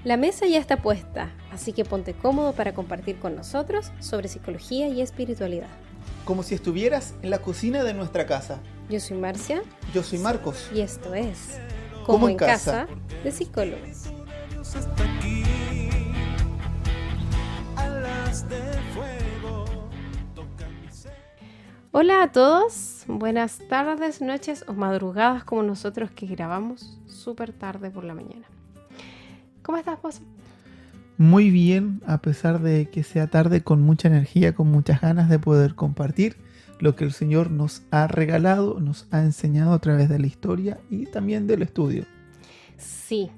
La mesa ya está puesta, así que ponte cómodo para compartir con nosotros sobre psicología y espiritualidad. Como si estuvieras en la cocina de nuestra casa. Yo soy Marcia. Yo soy Marcos. Y esto es Como en casa de psicólogos. Hola a todos, buenas tardes, noches o madrugadas como nosotros que grabamos súper tarde por la mañana. ¿Cómo estás, vos? Muy bien, a pesar de que sea tarde, con mucha energía, con muchas ganas de poder compartir lo que el Señor nos ha regalado, nos ha enseñado a través de la historia y también del estudio. Sí,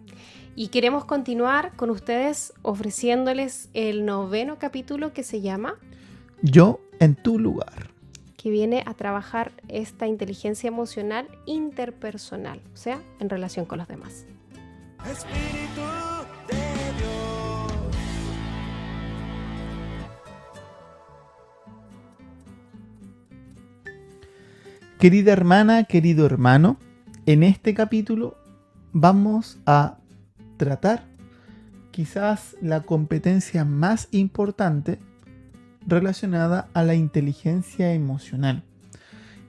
y queremos continuar con ustedes ofreciéndoles el 9º capítulo que se llama Yo en tu lugar, que viene a trabajar esta inteligencia emocional interpersonal, o sea, en relación con los demás. Espíritu de Dios. Querida hermana, querido hermano, en este capítulo vamos a tratar quizás la competencia más importante relacionada a la inteligencia emocional.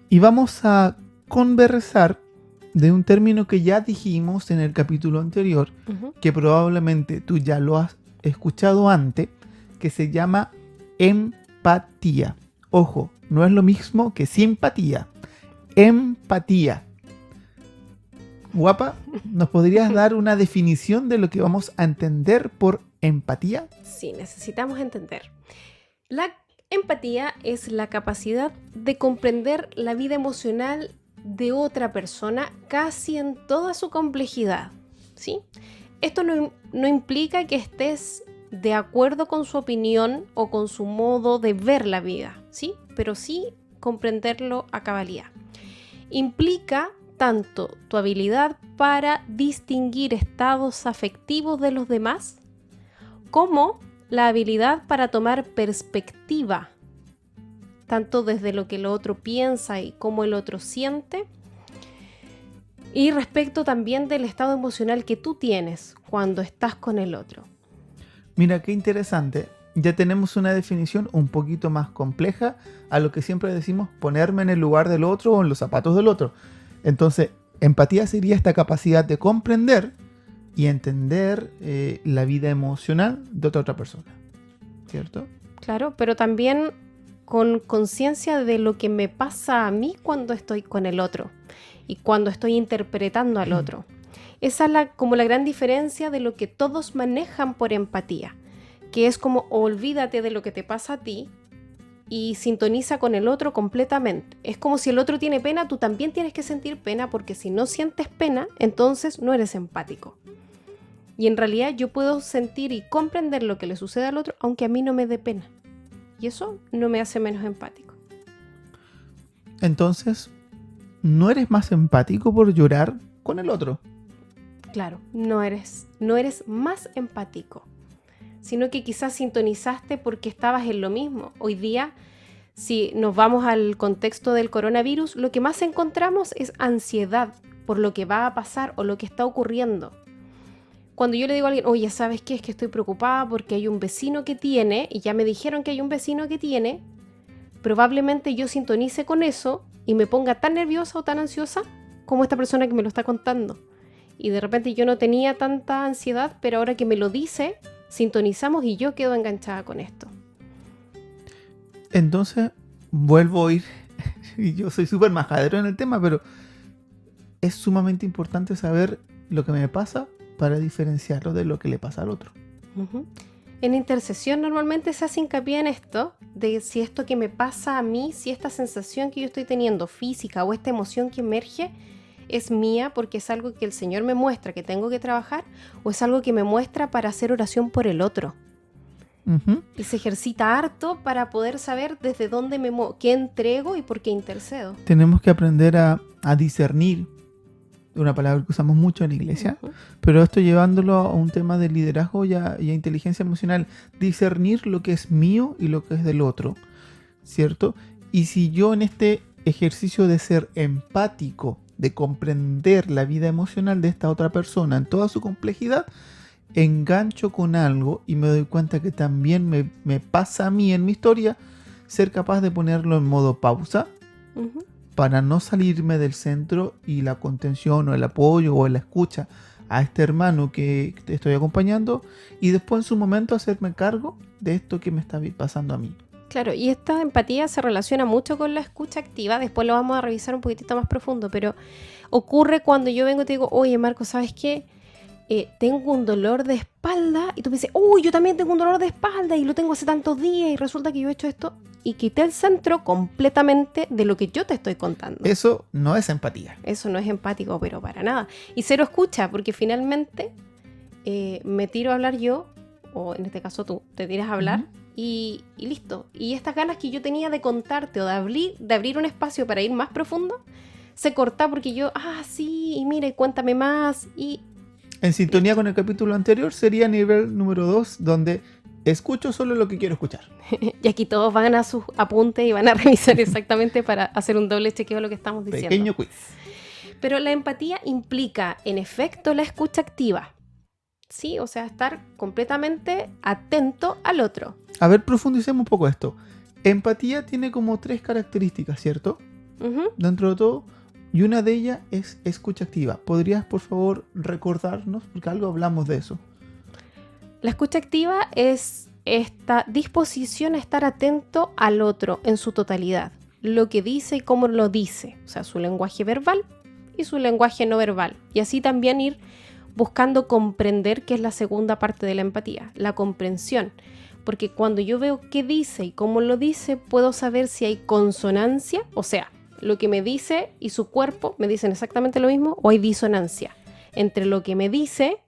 Y vamos a conversar de un término que ya dijimos en el capítulo anterior, que probablemente tú ya lo has escuchado antes, que se llama empatía. Ojo, no es lo mismo que simpatía. Empatía. Guapa, ¿nos podrías dar una definición de lo que vamos a entender por empatía? Sí, necesitamos entender. La empatía es la capacidad de comprender la vida emocional de otra persona casi en toda su complejidad, ¿sí? Esto no implica que estés de acuerdo con su opinión o con su modo de ver la vida, ¿sí? Pero sí comprenderlo a cabalidad. Implica tanto tu habilidad para distinguir estados afectivos de los demás, como la habilidad para tomar perspectiva, tanto desde lo que el otro piensa y cómo el otro siente, y respecto también del estado emocional que tú tienes cuando estás con el otro. Mira, qué interesante. Ya tenemos una definición un poquito más compleja a lo que siempre decimos, ponerme en el lugar del otro o en los zapatos del otro. Entonces, empatía sería esta capacidad de comprender y entender la vida emocional de otra persona, ¿cierto? Claro, pero también con conciencia de lo que me pasa a mí cuando estoy con el otro y cuando estoy interpretando al otro. Esa es como la gran diferencia de lo que todos manejan por empatía, que es como olvídate de lo que te pasa a ti y sintoniza con el otro completamente. Es como si el otro tiene pena, tú también tienes que sentir pena, porque si no sientes pena, entonces no eres empático. Y en realidad yo puedo sentir y comprender lo que le sucede al otro, aunque a mí no me dé pena. Y eso no me hace menos empático. Entonces, ¿no eres más empático por llorar con el otro? Claro, no eres más empático, sino que quizás sintonizaste porque estabas en lo mismo. Hoy día, si nos vamos al contexto del coronavirus, lo que más encontramos es ansiedad por lo que va a pasar o lo que está ocurriendo. Cuando yo le digo a alguien, oye, ¿sabes qué? Es que estoy preocupada porque hay un vecino que tiene, y ya me dijeron que hay un vecino que tiene, probablemente yo sintonice con eso y me ponga tan nerviosa o tan ansiosa como esta persona que me lo está contando. Y de repente yo no tenía tanta ansiedad, pero ahora que me lo dice, sintonizamos y yo quedo enganchada con esto. Entonces, vuelvo a ir, y yo soy súper majadero en el tema, pero es sumamente importante saber lo que me pasa para diferenciarlo de lo que le pasa al otro. En intercesión normalmente se hace hincapié en esto, de si esto que me pasa a mí, si esta sensación que yo estoy teniendo física o esta emoción que emerge es mía porque es algo que el Señor me muestra que tengo que trabajar, o es algo que me muestra para hacer oración por el otro. Y se ejercita harto para poder saber desde dónde qué entrego y por qué intercedo. Tenemos que aprender a discernir, una palabra que usamos mucho en la iglesia, pero esto llevándolo a un tema de liderazgo y a inteligencia emocional, discernir lo que es mío y lo que es del otro, ¿cierto? Y si yo en este ejercicio de ser empático, de comprender la vida emocional de esta otra persona en toda su complejidad, engancho con algo y me doy cuenta que también me pasa a mí en mi historia, ser capaz de ponerlo en modo pausa Ujú. para no salirme del centro y la contención o el apoyo o la escucha a este hermano que te estoy acompañando, y después en su momento hacerme cargo de esto que me está pasando a mí. Claro, y esta empatía se relaciona mucho con la escucha activa. Después lo vamos a revisar un poquitito más profundo, pero ocurre cuando yo vengo y te digo, oye Marco, ¿sabes qué? Tengo un dolor de espalda, y tú me dices, uy, yo también tengo un dolor de espalda y lo tengo hace tantos días y resulta que yo he hecho esto, y quité el centro completamente de lo que yo te estoy contando. Eso no es empatía. Eso no es empático, pero para nada. Y cero escucha, porque finalmente me tiro a hablar yo, o en este caso tú, te tiras a hablar, Ujú. y listo. Y estas ganas que yo tenía de contarte o de abrir un espacio para ir más profundo, se corta porque yo, sí, y mira, y cuéntame más, y En sintonía con el capítulo anterior sería nivel número 2, donde escucho solo lo que quiero escuchar. y aquí todos van a sus apuntes y van a revisar exactamente para hacer un doble chequeo de lo que estamos diciendo. Pequeño quiz. Pero la empatía implica, en efecto, la escucha activa. Sí, o sea, estar completamente atento al otro. A ver, profundicemos un poco esto. Empatía tiene como 3 características, ¿cierto? Ujú. Dentro de todo, y una de ellas es escucha activa. ¿Podrías, por favor, recordarnos? Porque algo hablamos de eso. La escucha activa es esta disposición a estar atento al otro en su totalidad. Lo que dice y cómo lo dice. O sea, su lenguaje verbal y su lenguaje no verbal. Y así también ir buscando comprender, que es la segunda parte de la empatía, la comprensión. Porque cuando yo veo qué dice y cómo lo dice, puedo saber si hay consonancia, o sea, lo que me dice y su cuerpo me dicen exactamente lo mismo, o hay disonancia entre lo que me dice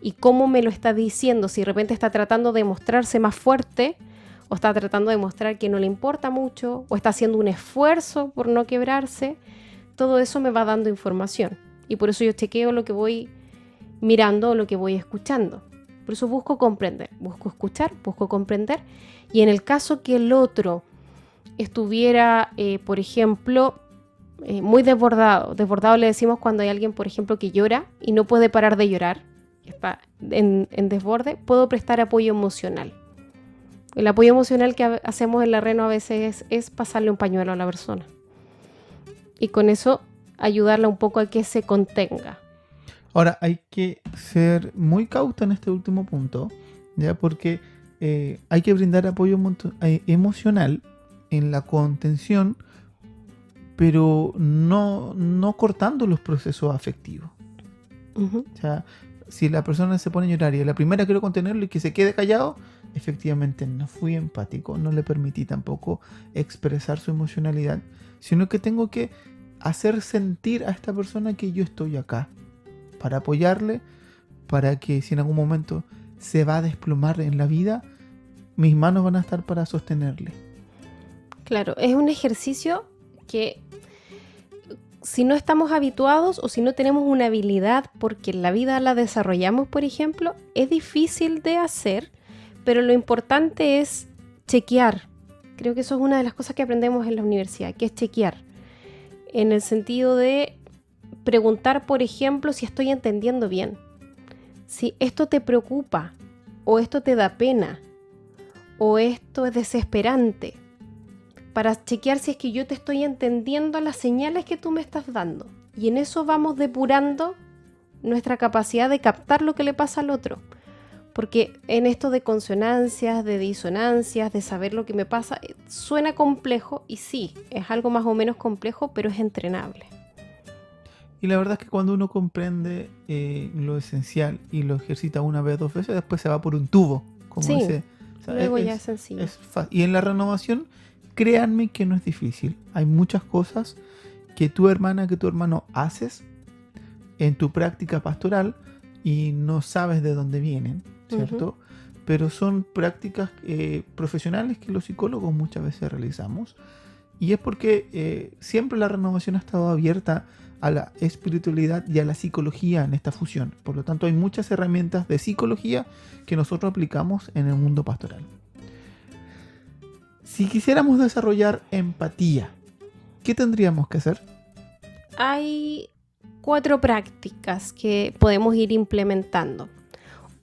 y cómo me lo está diciendo. Si de repente está tratando de mostrarse más fuerte, o está tratando de mostrar que no le importa mucho, o está haciendo un esfuerzo por no quebrarse, todo eso me va dando información. Y por eso yo chequeo lo que voy mirando o lo que voy escuchando. Por eso busco comprender, busco escuchar, busco comprender. Y en el caso que el otro estuviera, por ejemplo, muy desbordado. Desbordado le decimos cuando hay alguien, por ejemplo, que llora y no puede parar de llorar, está en desborde, puedo prestar apoyo emocional. El apoyo emocional que hacemos en la Reno a veces es pasarle un pañuelo a la persona. Y con eso ayudarla un poco a que se contenga. Ahora, hay que ser muy cauta en este último punto, ¿ya? Porque hay que brindar apoyo emocional en la contención, pero no cortando los procesos afectivos. Uh-huh. O sea, si la persona se pone a llorar y a la primera quiero contenerlo y que se quede callado, efectivamente no fui empático, no le permití tampoco expresar su emocionalidad, sino que tengo que hacer sentir a esta persona que yo estoy acá para apoyarle, para que si en algún momento se va a desplomar en la vida, mis manos van a estar para sostenerle. Claro, es un ejercicio que si no estamos habituados o si no tenemos una habilidad porque en la vida la desarrollamos, por ejemplo, es difícil de hacer, pero lo importante es chequear. Creo que eso es una de las cosas que aprendemos en la universidad, que es chequear. En el sentido de preguntar, por ejemplo, si estoy entendiendo bien. Si esto te preocupa, o esto te da pena, o esto es desesperante. Para chequear si es que yo te estoy entendiendo las señales que tú me estás dando. Y en eso vamos depurando nuestra capacidad de captar lo que le pasa al otro. Porque en esto de consonancias, de disonancias, de saber lo que me pasa, suena complejo y sí, es algo más o menos complejo, pero es entrenable. Y la verdad es que cuando uno comprende lo esencial y lo ejercita una vez, 2 veces, después se va por un tubo. Como Sí, dice, o sea, luego ya es sencillo. y en la renovación, créanme que no es difícil. Hay muchas cosas que tu hermana, que tu hermano haces en tu práctica pastoral y no sabes de dónde vienen, ¿cierto? Pero son prácticas profesionales que los psicólogos muchas veces realizamos. Y es porque siempre la renovación ha estado abierta a la espiritualidad y a la psicología en esta fusión. Por lo tanto, hay muchas herramientas de psicología que nosotros aplicamos en el mundo pastoral. Si quisiéramos desarrollar empatía, ¿qué tendríamos que hacer? Hay 4 prácticas que podemos ir implementando.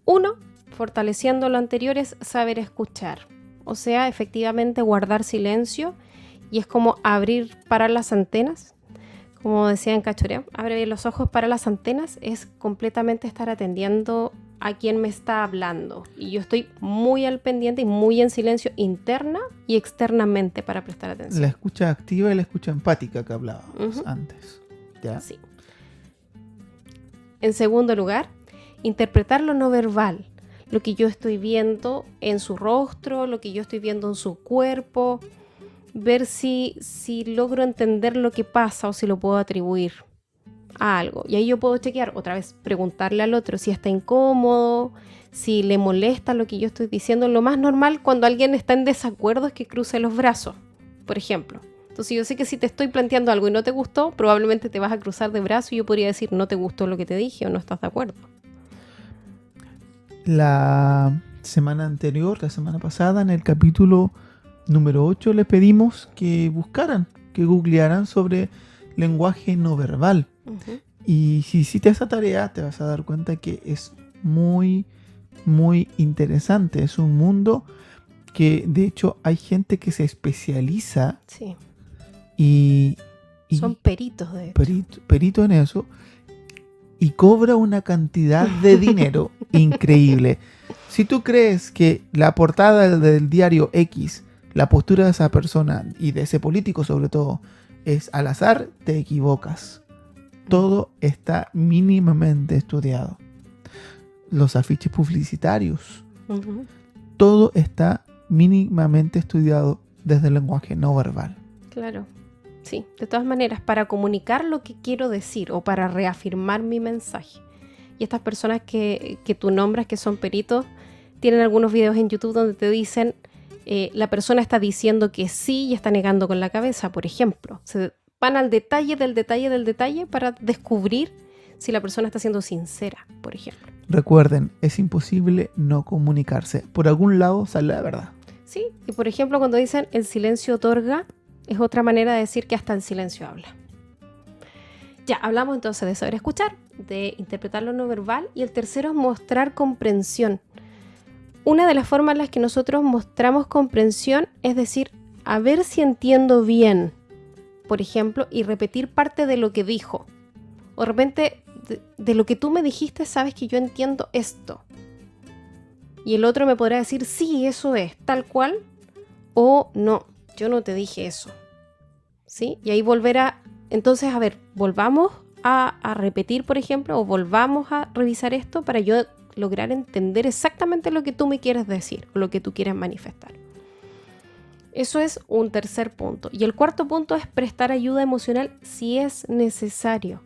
Uno, fortaleciendo lo anterior, es saber escuchar. O sea, efectivamente guardar silencio, y es como abrir para las antenas. Como decía en Cachoreo, abrir los ojos para las antenas es completamente estar atendiendo a quien me está hablando. Y yo estoy muy al pendiente y muy en silencio interna y externamente para prestar atención. La escucha activa y la escucha empática que hablábamos Ujú. antes. ¿Ya? Sí. En segundo lugar, interpretar lo no verbal. Lo que yo estoy viendo en su rostro, lo que yo estoy viendo en su cuerpo. Ver si logro entender lo que pasa o si lo puedo atribuir a algo. Y ahí yo puedo chequear, otra vez, preguntarle al otro si está incómodo, si le molesta lo que yo estoy diciendo. Lo más normal cuando alguien está en desacuerdo es que cruce los brazos, por ejemplo. Entonces yo sé que si te estoy planteando algo y no te gustó, probablemente te vas a cruzar de brazos y yo podría decir no te gustó lo que te dije o no estás de acuerdo. La semana anterior, la semana pasada, en el capítulo número 8, les pedimos que buscaran, que googlearan sobre lenguaje no verbal. Uh-huh. Y si hiciste esa tarea, te vas a dar cuenta que es muy, muy interesante. Es un mundo que, de hecho, hay gente que se especializa Sí, y son peritos de hecho. perito en eso, y cobra una cantidad de dinero increíble. Si tú crees que la portada del diario X, la postura de esa persona y de ese político sobre todo, es al azar, te equivocas. Todo está mínimamente estudiado. Los afiches publicitarios, Uh-huh. todo está mínimamente estudiado desde el lenguaje no verbal. Claro, sí, de todas maneras, para comunicar lo que quiero decir o para reafirmar mi mensaje. Y estas personas que tú nombras, que son peritos, tienen algunos videos en YouTube donde te dicen, la persona está diciendo que sí y está negando con la cabeza, por ejemplo. Se van al detalle del detalle del detalle para descubrir si la persona está siendo sincera, por ejemplo. Recuerden, es imposible no comunicarse. Por algún lado sale la verdad. Sí, y por ejemplo cuando dicen el silencio otorga, es otra manera de decir que hasta el silencio habla. Ya, hablamos entonces de saber escuchar, de interpretar lo no verbal, y el tercero es mostrar comprensión. Una de las formas en las que nosotros mostramos comprensión es decir, a ver si entiendo bien, por ejemplo, y repetir parte de lo que dijo. O de repente, de lo que tú me dijiste, sabes que yo entiendo esto. Y el otro me podrá decir, sí, eso es, tal cual, o no, yo no te dije eso. ¿Sí? Y ahí entonces, a ver, volvamos a repetir, por ejemplo, o volvamos a revisar esto para yo lograr entender exactamente lo que tú me quieres decir, o lo que tú quieres manifestar. Eso es un tercer punto. Y el cuarto punto es prestar ayuda emocional si es necesario.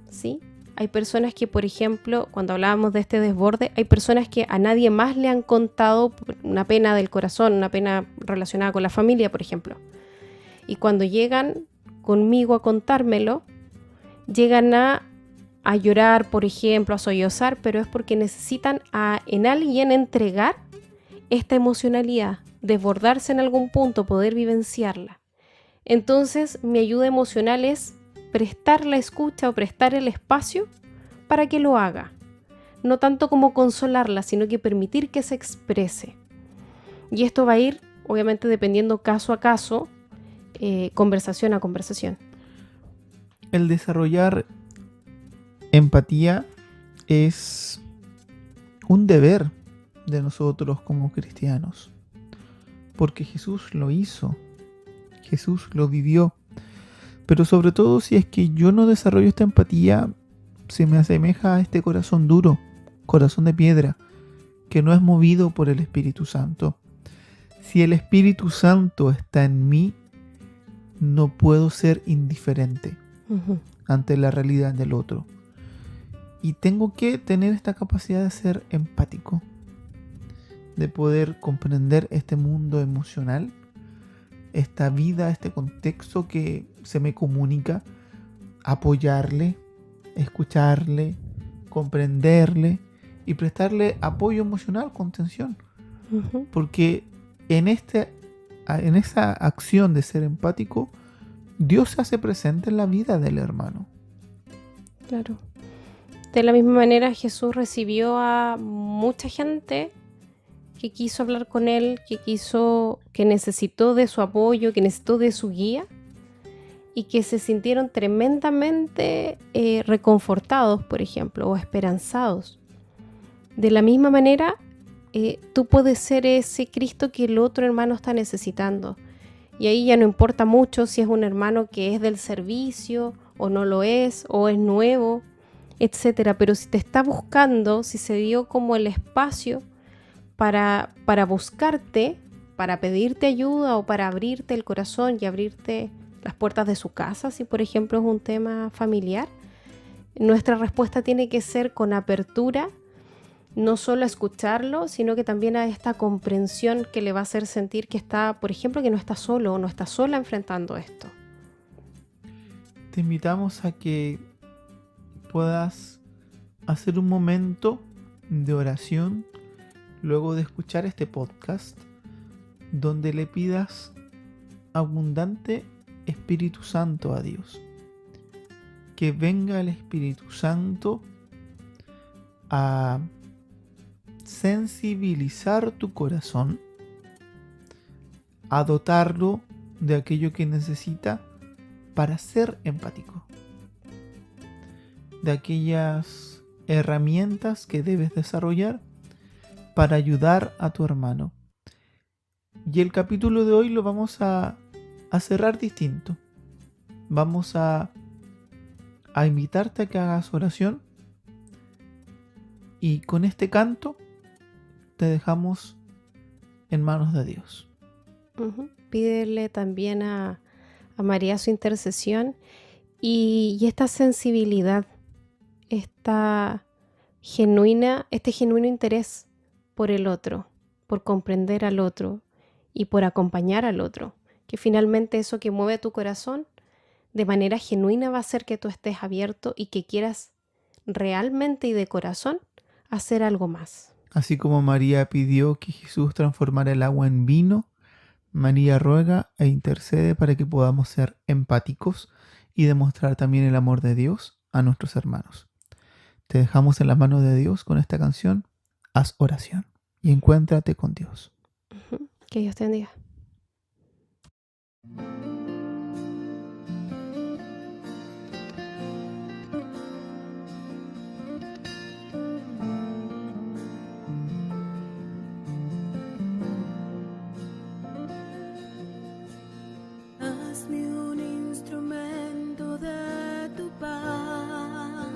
¿Sí? Hay personas que, por ejemplo, cuando hablábamos de este desborde, hay personas que a nadie más le han contado una pena del corazón, una pena relacionada con la familia, por ejemplo. Y cuando llegan conmigo a contármelo, llegan a llorar, por ejemplo, a sollozar, pero es porque necesitan en alguien entregar esta emocionalidad, desbordarse en algún punto, poder vivenciarla. Entonces, mi ayuda emocional es prestar la escucha o prestar el espacio para que lo haga. No tanto como consolarla, sino que permitir que se exprese. Y esto va a ir, obviamente, dependiendo caso a caso, conversación a conversación. El desarrollar empatía es un deber de nosotros como cristianos, porque Jesús lo hizo, Jesús lo vivió. Pero sobre todo, si es que yo no desarrollo esta empatía, se me asemeja a este corazón duro, corazón de piedra, que no es movido por el Espíritu Santo. Si el Espíritu Santo está en mí, no puedo ser indiferente ante la realidad del otro. Y tengo que tener esta capacidad de ser empático, de poder comprender este mundo emocional, esta vida, este contexto que se me comunica, apoyarle, escucharle, comprenderle y prestarle apoyo emocional, contención. Porque en esa acción de ser empático, Dios se hace presente en la vida del hermano. Claro. De la misma manera, Jesús recibió a mucha gente que quiso hablar con él, que necesitó de su apoyo, que necesitó de su guía y que se sintieron tremendamente reconfortados, por ejemplo, o esperanzados. De la misma manera, tú puedes ser ese Cristo que el otro hermano está necesitando. Y ahí ya no importa mucho si es un hermano que es del servicio o no lo es, o es nuevo, etcétera. Pero si te está buscando, si se dio como el espacio para buscarte, para pedirte ayuda o para abrirte el corazón y abrirte las puertas de su casa, si por ejemplo es un tema familiar, nuestra respuesta tiene que ser con apertura, no solo a escucharlo, sino que también a esta comprensión que le va a hacer sentir que está, por ejemplo, que no está solo o no está sola enfrentando esto. Te invitamos a que puedas hacer un momento de oración luego de escuchar este podcast, donde le pidas abundante Espíritu Santo a Dios. Que venga el Espíritu Santo a sensibilizar tu corazón, a dotarlo de aquello que necesita para ser empático, de aquellas herramientas que debes desarrollar para ayudar a tu hermano. Y el capítulo de hoy lo vamos a cerrar distinto. Vamos a invitarte a que hagas oración, y con este canto te dejamos en manos de Dios. Pídele también a María su intercesión y esta sensibilidad, este genuino interés por el otro, por comprender al otro y por acompañar al otro, que finalmente eso que mueve tu corazón de manera genuina va a hacer que tú estés abierto y que quieras realmente y de corazón hacer algo más. Así como María pidió que Jesús transformara el agua en vino, María ruega e intercede para que podamos ser empáticos y demostrar también el amor de Dios a nuestros hermanos. Te dejamos en las manos de Dios con esta canción. Haz oración y encuéntrate con Dios. Que Dios te bendiga. Hazme un instrumento de tu paz.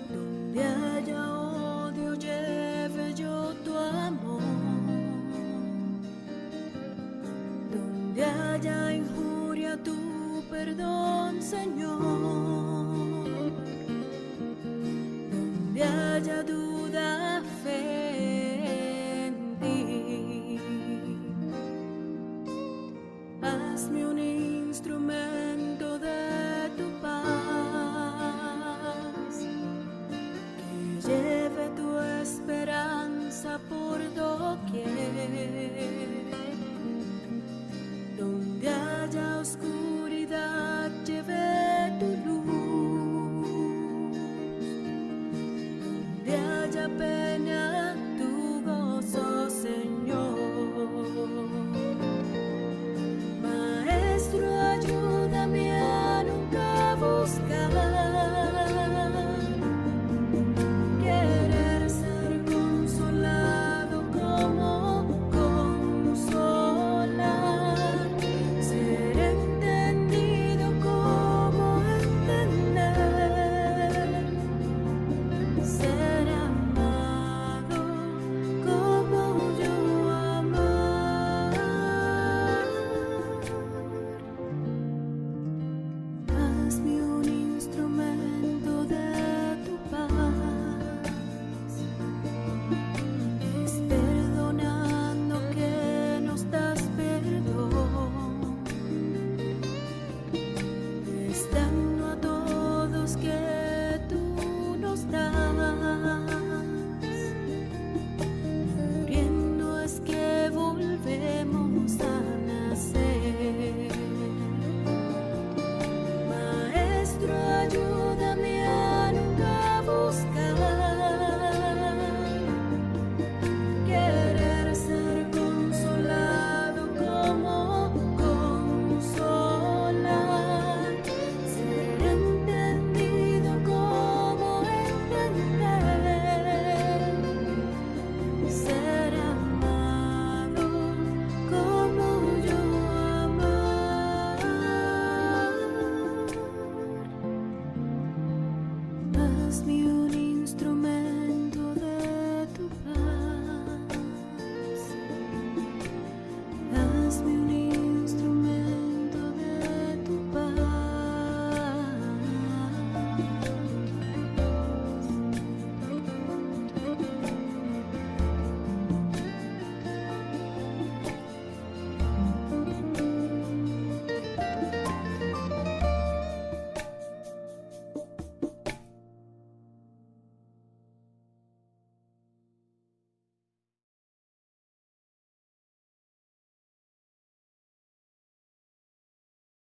Donde haya odio, lleve yo tu amor. Donde haya injuria, tu perdón, Señor. Donde haya duda, fe en ti. Hazme un instrumento de tu paz, que lleve tu esperanza por doquier. Donde haya oscuridad, lleve tu luz. Donde haya pena, tu gozo, Señor. Maestro, ayúdame a nunca buscar